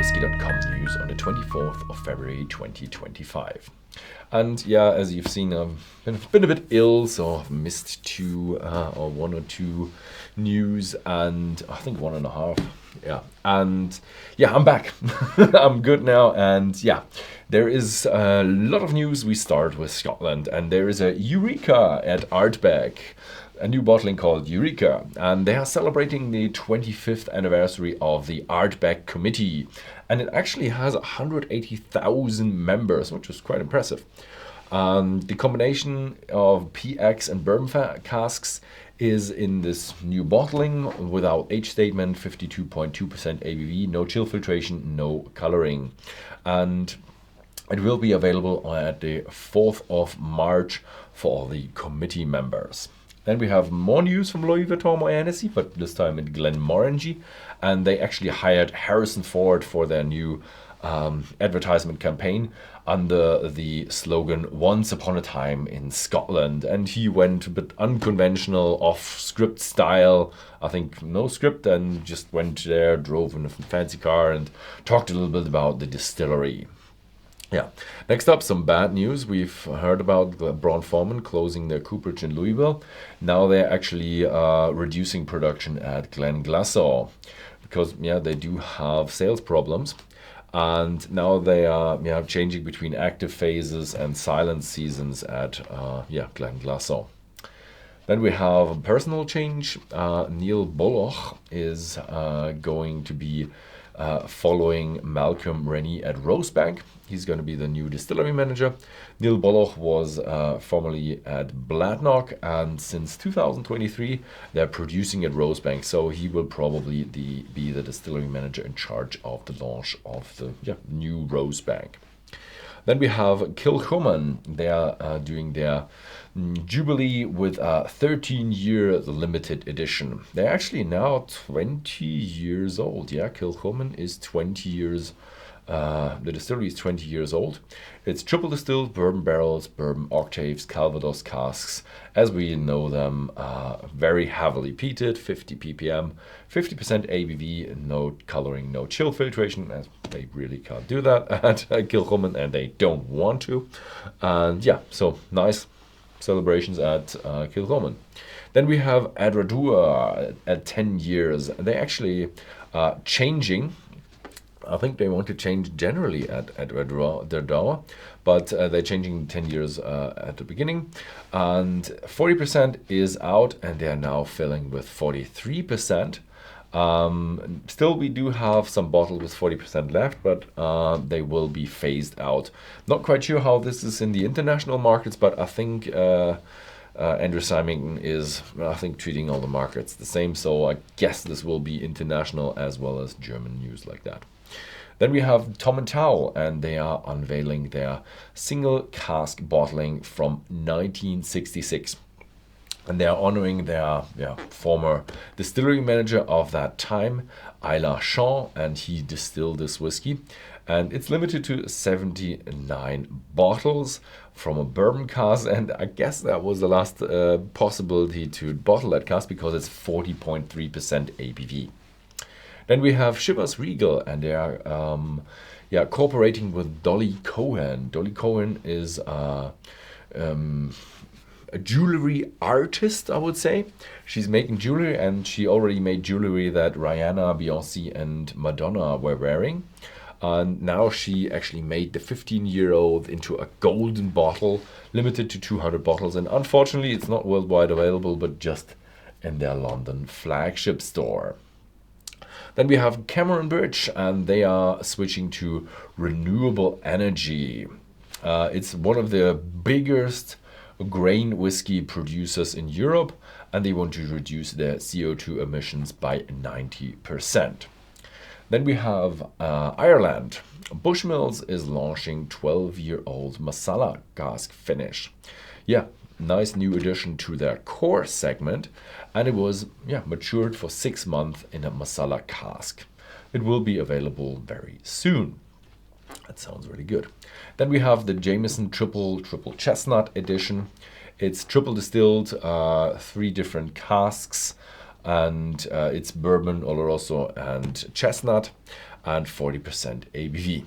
Whisky.com news on the 24th of February 2025. And yeah, as you've seen, I've been a bit ill, so I've missed one or two news, and I think 1.5. Yeah, and yeah, I'm back. I'm good now, and yeah, there is a lot of news. We start with Scotland, and there is a Eureka at Ardbeg, a new bottling called Eureka, and they are celebrating the 25th anniversary of the Ardbeg Committee, and it actually has 180,000 members, which is quite impressive. The combination of PX and bourbon casks is in this new bottling without age statement, 52.2% ABV, no chill filtration, no coloring, and it will be available at the 4th of March for the committee members. Then we have more news from Louis Vuitton Moët Hennessy, but this time in Glenmorangie, and they actually hired Harrison Ford for their new advertisement campaign under the slogan "Once Upon a Time in Scotland," and he went a bit unconventional, off-script style. I think no script, and just went there, drove in a fancy car, and talked a little bit about the distillery. Yeah. Next up, some bad news. We've heard about Brown-Forman closing their cooperage in Louisville. Now they're actually reducing production at Glenglassaugh because they do have sales problems. And now they are changing between active phases and silent seasons at Glenglassaugh. Then we have a personal change. Neil Bulloch is going to be following Malcolm Rennie at Rosebank. He's going to be the new distillery manager. Neil Bulloch was formerly at Blackwater, and since 2023 they're producing at Rosebank, so he will probably be the distillery manager in charge of the launch of the new Rosebank. Then we have Kilchoman. They are doing their Jubilee with a 13-year limited edition. They're actually now 20 years old. Yeah, Kilchoman is 20 years. The distillery is 20 years old. It's triple distilled bourbon barrels, bourbon octaves, Calvados casks, as we know them, very heavily peated, 50 ppm, 50% ABV, no coloring, no chill filtration, as they really can't do that at Kilchoman, and they don't want to. And yeah, so nice celebrations at Kilchoman. Then we have Edradour at 10 years. They're actually changing. I think they want to change generally at Edradour, but they're changing 10 years at the beginning. And 40% is out, and they are now filling with 43%. Still, we do have some bottles with 40% left, but they will be phased out. Not quite sure how this is in the international markets, but I think Andrew Symington is, treating all the markets the same. So I guess this will be international as well as German news like that. Then we have Tomintoul, and they are unveiling their single cask bottling from 1966. And they are honoring their former distillery manager of that time, Isla Shaw, and he distilled this whiskey. And it's limited to 79 bottles from a bourbon cask, and I guess that was the last possibility to bottle that cask because it's 40.3% ABV. Then we have Chivas Regal, and they are cooperating with Dolly Cohen. Dolly Cohen is a jewelry artist, I would say. She's making jewelry, and she already made jewelry that Rihanna, Beyonce, and Madonna were wearing. And now she actually made the 15-year-old into a golden bottle, limited to 200 bottles. And unfortunately, it's not worldwide available, but just in their London flagship store. Then we have Cameronbridge, and they are switching to renewable energy. It's one of the biggest grain whiskey producers in Europe, and they want to reduce their CO2 emissions by 90%. Then we have Ireland. Bushmills is launching 12-year-old Marsala cask finish. Yeah, nice new addition to their core segment, and it was matured for 6 months in a Marsala cask. It will be available very soon. That sounds really good. Then we have the Jameson triple chestnut edition. It's triple distilled, 3 different casks, and it's bourbon, oloroso, and chestnut. and 40% ABV.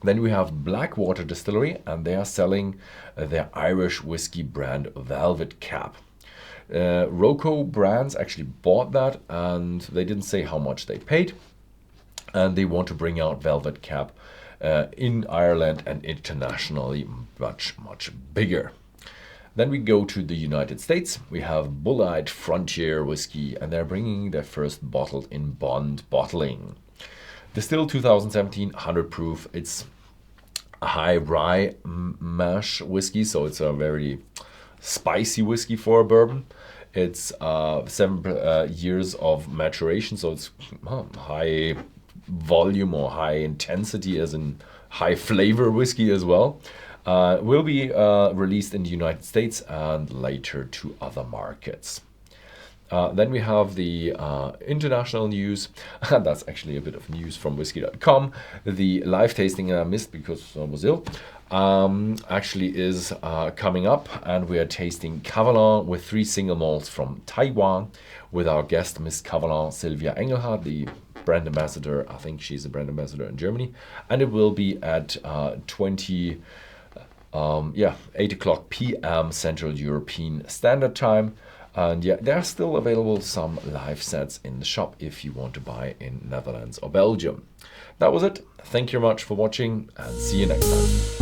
Then we have Blackwater Distillery, and they are selling their Irish whiskey brand Velvet Cap. Roco Brands actually bought that, and they didn't say how much they paid. And they want to bring out Velvet Cap in Ireland and internationally much, much bigger. Then we go to the United States. We have Bulleit Frontier Whiskey, and they're bringing their first bottle in bond bottling. Distilled 2017, 100 proof. It's a high rye mash whiskey, so it's a very spicy whiskey for a bourbon. It's 7 years of maturation, so it's high volume or high intensity, as in high flavor whiskey as well. Will be released in the United States and later to other markets. Then we have the international news. That's actually a bit of news from Whisky.com. The live tasting I missed because I was ill actually is coming up, and we are tasting Kavalan with 3 single malts from Taiwan with our guest Miss Kavalan Sylvia Engelhardt, the brand ambassador. I think she's a brand ambassador in Germany, and it will be at 8 o'clock p.m. Central European Standard Time. And yeah, there are still available some live sets in the shop if you want to buy in Netherlands or Belgium. That was it. Thank you very much for watching, and see you next time.